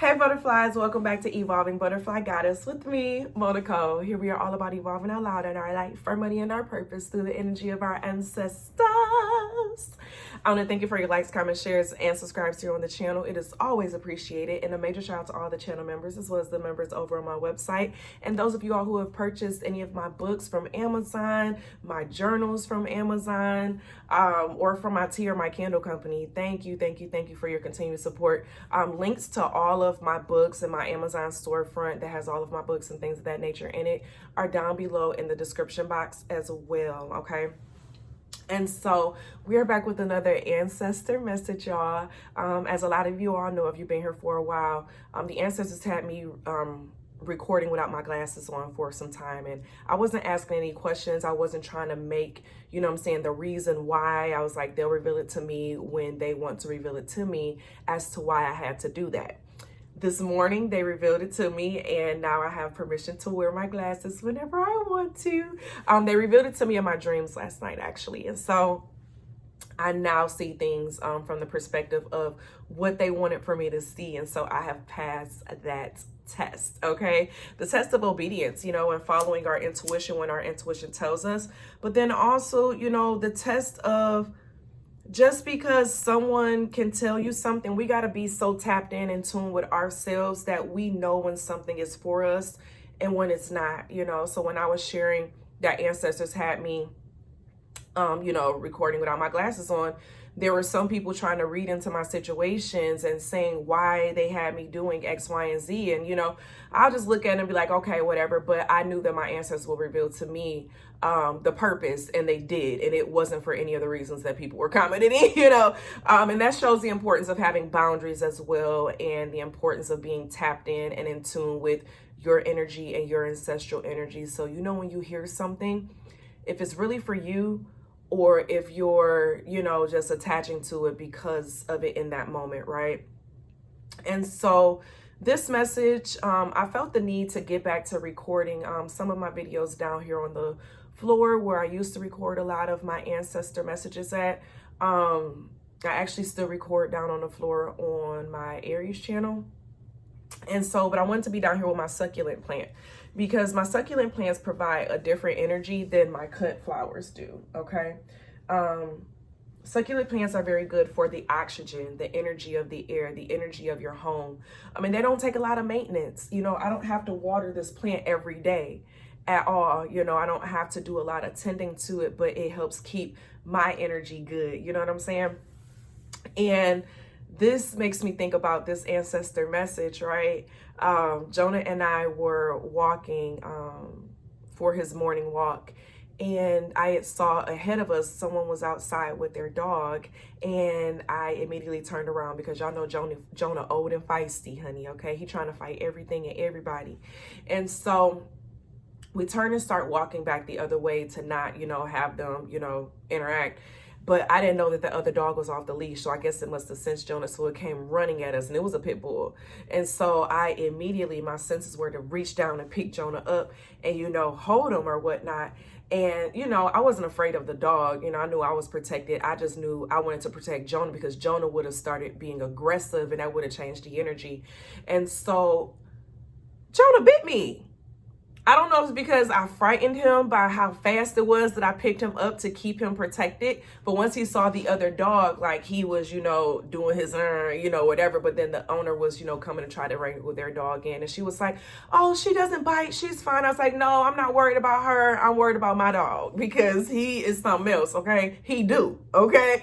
Hey butterflies, welcome back to Evolving Butterfly Goddess with me, Moe Nicole. Here we are all about evolving out loud in our life, for money, and our purpose through the energy of our ancestors. I want to thank you for your likes, comments, shares, and subscribes here on the channel. It is always appreciated. And a major shout out to all the channel members as well as the members over on my website. And those of you all who have purchased any of my books from Amazon, my journals from Amazon, or from my tea or my candle company. Thank you for your continued support. Links to all of my books and my Amazon storefront that has all of my books and things of that nature in it are down below in the description box as well, okay? And so we are back with another ancestor message, y'all. As a lot of you all know, if you've been here for a while, the ancestors had me recording without my glasses on for some time, and I wasn't asking any questions. I wasn't trying to make, the reason why. I was like, they'll reveal it to me when they want to reveal it to me as to why I had to do that. This morning, they revealed it to me, and now I have permission to wear my glasses whenever I want to. They revealed it to me in my dreams last night, actually. And so I now see things from the perspective of what they wanted for me to see. And so I have passed that test, okay? The test of obedience, and following our intuition when our intuition tells us. But then also, the test of just because someone can tell you something, we got to be so tapped in tune with ourselves that we know when something is for us and when it's not, So when I was sharing that ancestors had me, recording without my glasses on, there were some people trying to read into my situations and saying why they had me doing X, Y, and Z. And, I'll just look at it and be like, okay, whatever. But I knew that my ancestors will reveal to me the purpose, and they did. And it wasn't for any of the reasons that people were commenting, and that shows the importance of having boundaries as well, and the importance of being tapped in tune with your energy and your ancestral energy. So, when you hear something, if it's really for you, or if you're, just attaching to it because of it in that moment, right? And so this message, I felt the need to get back to recording some of my videos down here on the floor where I used to record a lot of my ancestor messages at. I actually still record down on the floor on my Aries channel. And so, but I wanted to be down here with my succulent plant because my succulent plants provide a different energy than my cut flowers do, okay? Succulent plants are very good for the oxygen, the energy of the air, the energy of your home. I mean, they don't take a lot of maintenance. I don't have to water this plant every day at all. I don't have to do a lot of tending to it, but it helps keep my energy good. You know what I'm saying? And this makes me think about this ancestor message, right? Jonah and I were walking for his morning walk, and I saw ahead of us someone was outside with their dog, and I immediately turned around because y'all know Jonah old and feisty, honey, okay? He trying to fight everything and everybody. And so we turn and start walking back the other way to not, have them, interact. But I didn't know that the other dog was off the leash. So I guess it must have sensed Jonah. So it came running at us, and it was a pit bull. And so my senses were to reach down and pick Jonah up and, hold him or whatnot. And, I wasn't afraid of the dog. I knew I was protected. I just knew I wanted to protect Jonah because Jonah would have started being aggressive, and that would have changed the energy. And so Jonah bit me. I don't know if it's because I frightened him by how fast it was that I picked him up to keep him protected. But once he saw the other dog, like he was, doing his, whatever. But then the owner was, coming to try to wrangle their dog in. And she was like, oh, she doesn't bite. She's fine. I was like, no, I'm not worried about her. I'm worried about my dog because he is something else. Okay. He do. Okay.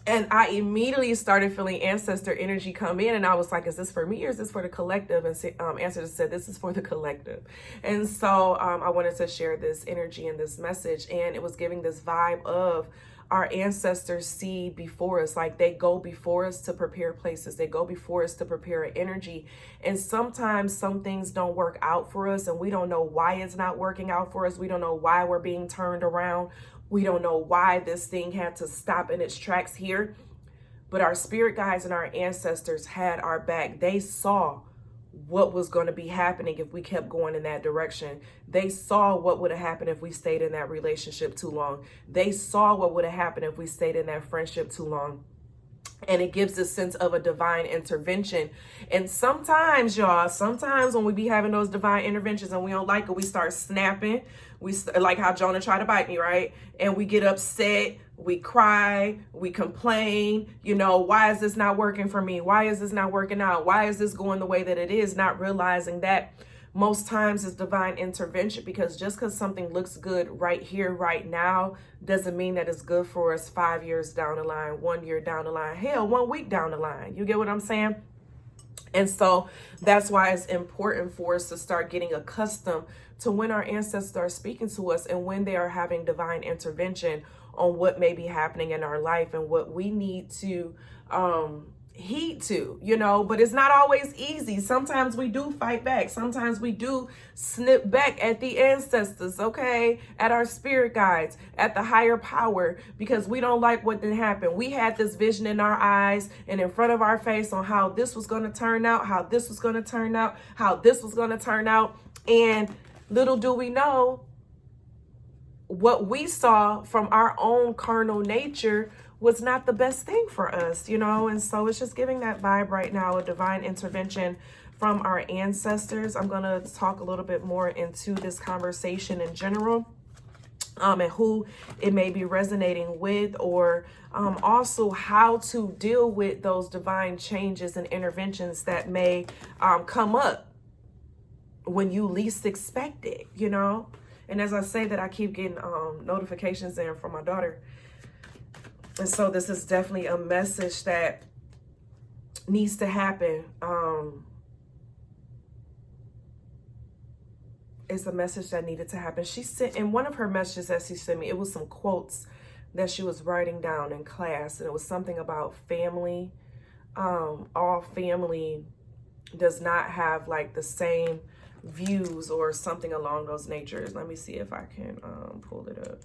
And I immediately started feeling ancestor energy come in, and I was like, is this for me or is this for the collective? And ancestors said, this is for the collective. And so I wanted to share this energy and this message, and it was giving this vibe of our ancestors see before us, like they go before us to prepare places. They go before us to prepare an energy. And sometimes some things don't work out for us, and we don't know why it's not working out for us. We don't know why we're being turned around. We don't know why this thing had to stop in its tracks here, but our spirit guides and our ancestors had our back. They saw what was going to be happening if we kept going in that direction. They saw what would have happened if we stayed in that relationship too long. They saw what would have happened if we stayed in that friendship too long. And it gives this sense of a divine intervention. And sometimes, y'all, sometimes when we be having those divine interventions and we don't like it, we start snapping. Like how Jonah tried to bite me, right? And we get upset, we cry, we complain, why is this not working for me? Why is this not working out? Why is this going the way that it is? Not realizing that most times it's divine intervention, because just because something looks good right here, right now, doesn't mean that it's good for us 5 years down the line, 1 year down the line, hell, 1 week down the line. You get what I'm saying? And so that's why it's important for us to start getting accustomed to when our ancestors are speaking to us and when they are having divine intervention on what may be happening in our life and what we need to heed to, but it's not always easy. Sometimes we do fight back. Sometimes we do snip back at the ancestors, okay, at our spirit guides, at the higher power, because we don't like what did happen. We had this vision in our eyes and in front of our face on how this was going to turn out, how this was going to turn out, how this was going to turn out. And little do we know, what we saw from our own carnal nature was not the best thing for us, and so it's just giving that vibe right now, a divine intervention from our ancestors. I'm going to talk a little bit more into this conversation in general, and who it may be resonating with, or also how to deal with those divine changes and interventions that may come up when you least expect it, And as I say that, I keep getting notifications in from my daughter. And so this is definitely a message that needs to happen. It's a message that needed to happen. She sent, in one of her messages that she sent me, it was some quotes that she was writing down in class. And it was something about family. All family does not have like the same views or something along those natures. Let me see if I can pull it up.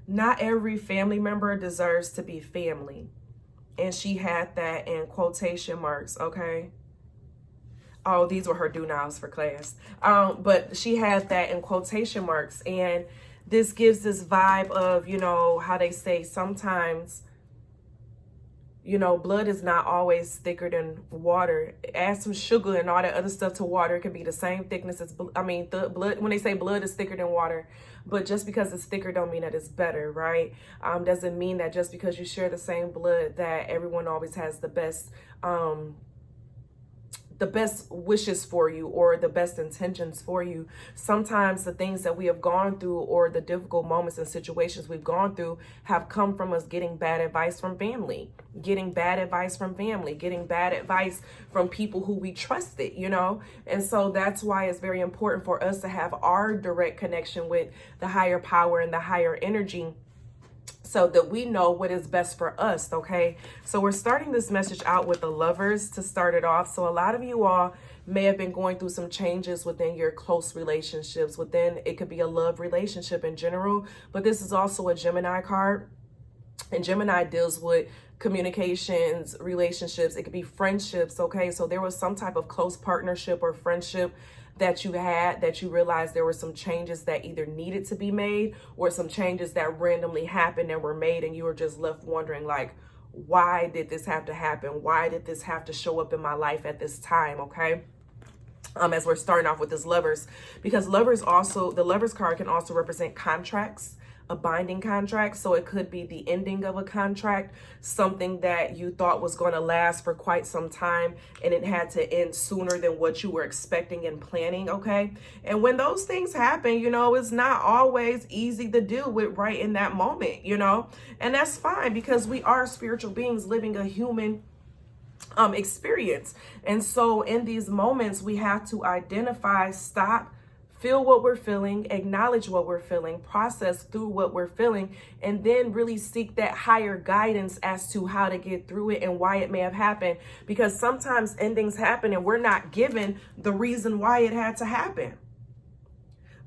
Not every family member deserves to be family. And she had that in quotation marks, okay? Oh, these were her do nows for class. But she had that in quotation marks. And this gives this vibe of, how they say sometimes, blood is not always thicker than water. Add some sugar and all that other stuff to water. It can be the same thickness as, the blood, when they say blood is thicker than water, but just because it's thicker don't mean that it's better, right? Doesn't mean that just because you share the same blood that everyone always has the best wishes for you or the best intentions for you. Sometimes the things that we have gone through or the difficult moments and situations we've gone through have come from us getting bad advice from family, getting bad advice from people who we trusted, And so that's why it's very important for us to have our direct connection with the higher power and the higher energy, so that we know what is best for us, okay? So we're starting this message out with the Lovers to start it off. So a lot of you all may have been going through some changes within your close relationships, it could be a love relationship in general, but this is also a Gemini card. And Gemini deals with communications, relationships. It could be friendships, okay? So there was some type of close partnership or friendship that you had, that you realized there were some changes that either needed to be made or some changes that randomly happened and were made, and you were just left wondering, like, why did this have to happen? Why did this have to show up in my life at this time, okay? As we're starting off with this Lovers, because the Lovers card can also represent contracts, a binding contract. So it could be the ending of a contract, something that you thought was going to last for quite some time and it had to end sooner than what you were expecting and planning, okay? And when those things happen, it's not always easy to deal with right in that moment, and that's fine, because we are spiritual beings living a human experience. And so in these moments, we have to identify, stop, feel what we're feeling, acknowledge what we're feeling, process through what we're feeling, and then really seek that higher guidance as to how to get through it and why it may have happened. Because sometimes endings happen and we're not given the reason why it had to happen.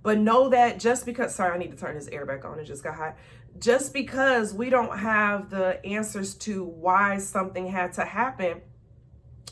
But know that just because, sorry, I need to turn this air back on, it just got hot. Just because we don't have the answers to why something had to happen,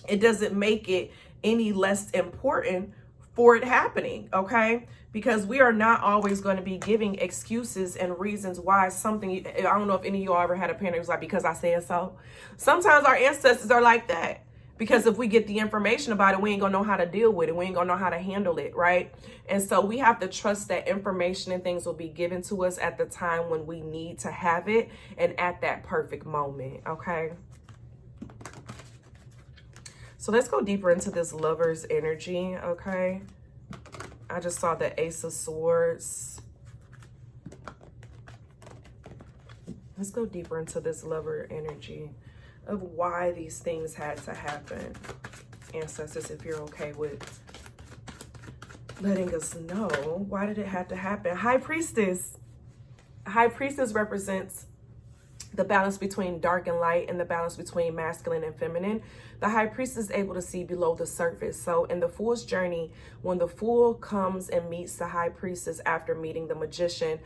it doesn't make it any less important for it happening, okay? Because we are not always going to be giving excuses and reasons why something, I don't know if any of y'all ever had a parent who's like, because I said so. Sometimes our ancestors are like that. Because if we get the information about it, we ain't gonna know how to deal with it. We ain't gonna know how to handle it, right? And so we have to trust that information and things will be given to us at the time when we need to have it and at that perfect moment, okay? So let's go deeper into this lover's energy, okay? I just saw the Ace of Swords. Let's go deeper into this lover energy of why these things had to happen. Ancestors, if you're okay with letting us know, why did it have to happen? High Priestess. High Priestess represents the balance between dark and light and the balance between masculine and feminine. The High Priestess is able to see below the surface. So in the Fool's journey, when the Fool comes and meets the High Priestess after meeting the Magician,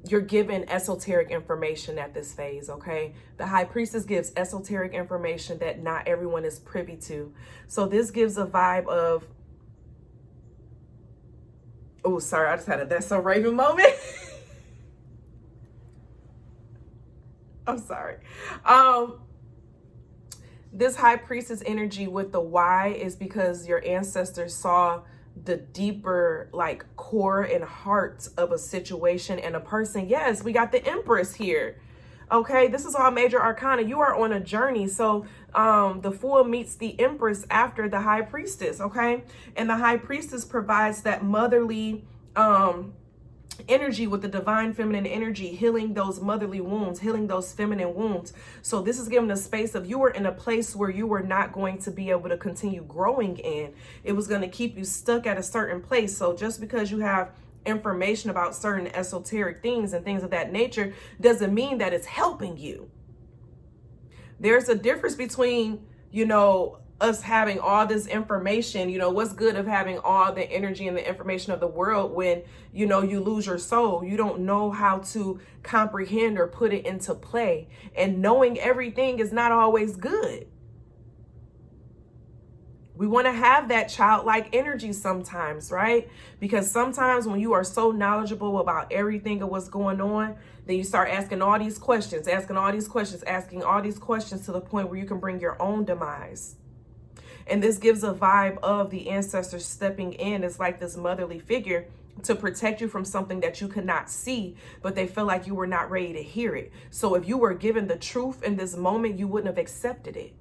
you're given esoteric information at this phase, okay? The High Priestess gives esoteric information that not everyone is privy to. So this gives a vibe of, oh, sorry, I just had a That's So Raven moment. I'm sorry. This High Priestess energy with the why is because your ancestors saw the deeper like core and heart of a situation and a person. Yes, we got the Empress here. Okay, this is all major arcana. You are on a journey. So the Fool meets the Empress after the High Priestess, okay? And the High Priestess provides that motherly energy with the divine feminine energy, healing those motherly wounds, healing those feminine wounds. So this is given a space of you were in a place where you were not going to be able to continue growing in. It was going to keep you stuck at a certain place. So just because you have information about certain esoteric things and things of that nature doesn't mean that it's helping you. There's a difference between, you know, us having all this information. You know, what's good of having all the energy and the information of the world when, you know, you lose your soul. You don't know how to comprehend or put it into play. And knowing everything is not always good. We want to have that childlike energy sometimes, right? Because sometimes when you are so knowledgeable about everything of what's going on, then you start asking all these questions, asking all these questions to the point where you can bring your own demise. And this gives a vibe of the ancestors stepping in. It's like this motherly figure to protect you from something that you could not see, but they feel like you were not ready to hear it. So if you were given the truth in this moment, you wouldn't have accepted it.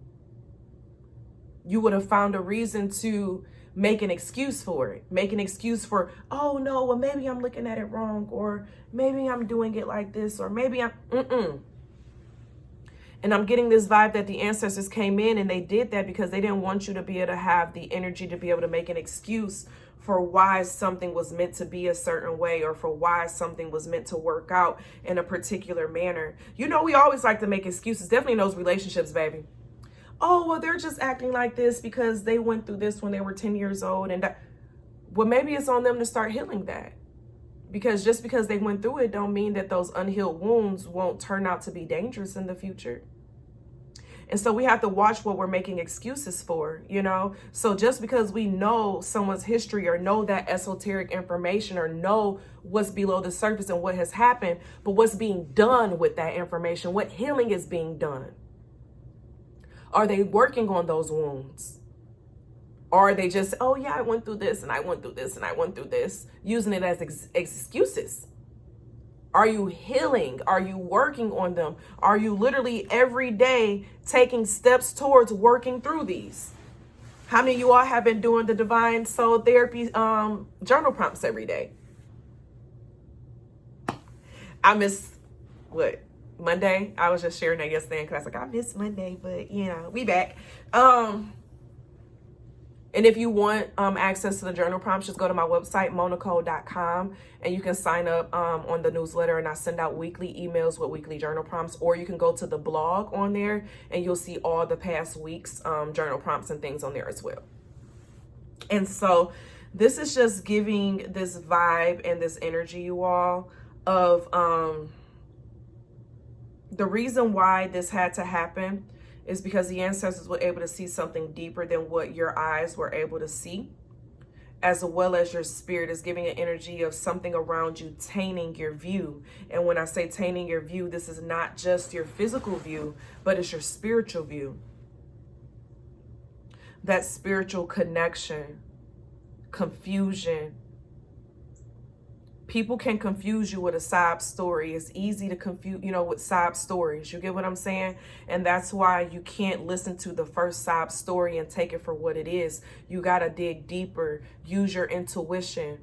You would have found a reason to make an excuse for it. Make an excuse for, oh no, well maybe I'm looking at it wrong, or maybe I'm doing it like this, or maybe And I'm getting this vibe that the ancestors came in and they did that because they didn't want you to be able to have the energy to be able to make an excuse for why something was meant to be a certain way, or for why something was meant to work out in a particular manner. You know, we always like to make excuses, definitely in those relationships, baby. Oh, well, they're just acting like this because they went through this when they were 10 years old. And well, maybe it's on them to start healing that. Because just because they went through it don't mean that those unhealed wounds won't turn out to be dangerous in the future. And so we have to watch what we're making excuses for, you know? So just because we know someone's history or know that esoteric information or know what's below the surface and what has happened, but what's being done with that information, what healing is being done? Are they working on those wounds? Or are they just, oh yeah, I went through this and I went through this and I went through this, using it as excuses? Are you healing? Are you working on them? Are you literally every day taking steps towards working through these? How many of you all have been doing the Divine Soul Therapy journal prompts every day? I miss, what, Monday? I was just sharing that yesterday in class. Like, I miss Monday, but, you know, we back. And if you want access to the journal prompts, just go to my website, moenicole.com, and you can sign up on the newsletter, and I send out weekly emails with weekly journal prompts, or you can go to the blog on there and you'll see all the past week's journal prompts and things on there as well. And so this is just giving this vibe and this energy, you all, of the reason why this had to happen is because the ancestors were able to see something deeper than what your eyes were able to see. as well as your spirit is giving an energy of something around you tainting your view. And when I say tainting your view, this is not just your physical view, but it's your spiritual view. That spiritual connection, confusion. People can confuse you with a sob story. It's easy to confuse, with sob stories. You get what I'm saying? And that's why you can't listen to the first sob story and take it for what it is. You got to dig deeper, use your intuition.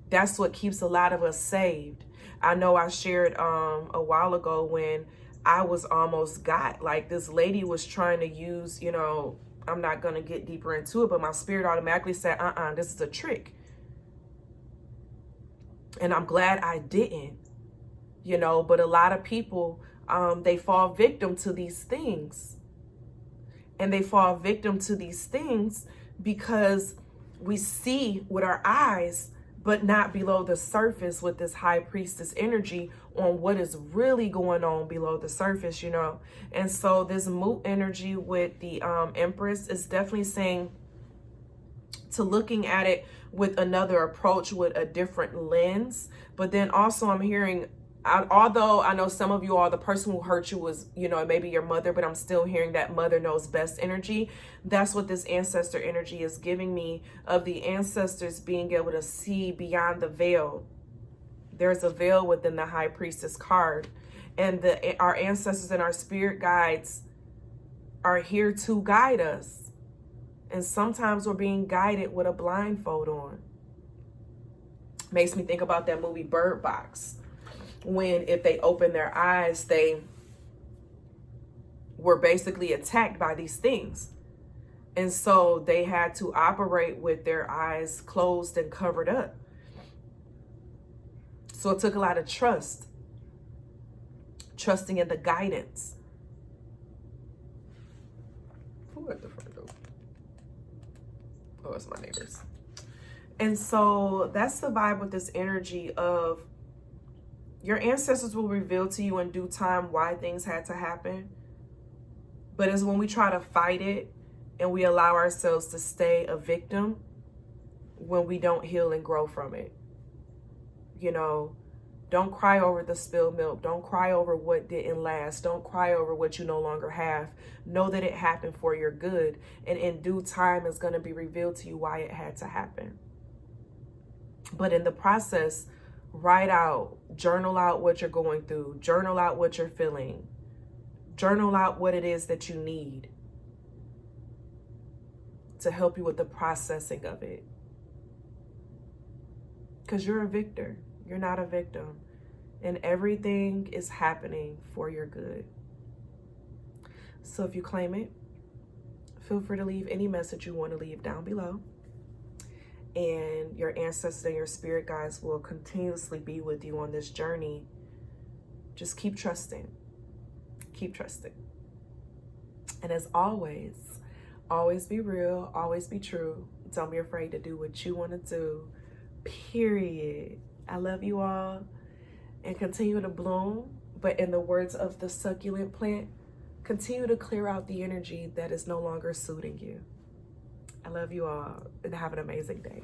That's what keeps a lot of us saved. I know I shared a while ago when I was almost got, like, this lady was trying to use, I'm not going to get deeper into it, but my spirit automatically said, this is a trick. And I'm glad I didn't, but a lot of people, they fall victim to these things. And they fall victim to these things because we see with our eyes, but not below the surface with this high priestess energy on what is really going on below the surface, And so this Moe energy with the Empress is definitely saying to looking at it with another approach, with a different lens. But then also I'm hearing, although I know some of you all, the person who hurt you was, maybe your mother, but I'm still hearing that mother knows best energy. That's what this ancestor energy is giving me, of the ancestors being able to see beyond the veil. There's a veil within the High Priestess card, and our ancestors and our spirit guides are here to guide us. And sometimes we're being guided with a blindfold on. Makes me think about that movie Bird Box, when if they open their eyes, they were basically attacked by these things. And so they had to operate with their eyes closed and covered up. So it took a lot of trusting in the guidance. Who at the front door? Oh, it's my neighbors. And so that's the vibe with this energy of your ancestors will reveal to you in due time why things had to happen. But it's when we try to fight it and we allow ourselves to stay a victim when we don't heal and grow from it. Don't cry over the spilled milk. Don't cry over what didn't last. Don't cry over what you no longer have. Know that it happened for your good. And in due time, it's going to be revealed to you why it had to happen. But in the process, write out, journal out what you're going through. Journal out what you're feeling. Journal out what it is that you need to help you with the processing of it. Because you're a victor. You're not a victim. And everything is happening for your good. So if you claim it, feel free to leave any message you want to leave down below. And your ancestors and your spirit guides will continuously be with you on this journey. Just keep trusting. Keep trusting. And as always be real, always be true. Don't be afraid to do what you want to do. Period. I love you all, and continue to bloom. But in the words of the succulent plant, continue to clear out the energy that is no longer suiting you. I love you all, and have an amazing day.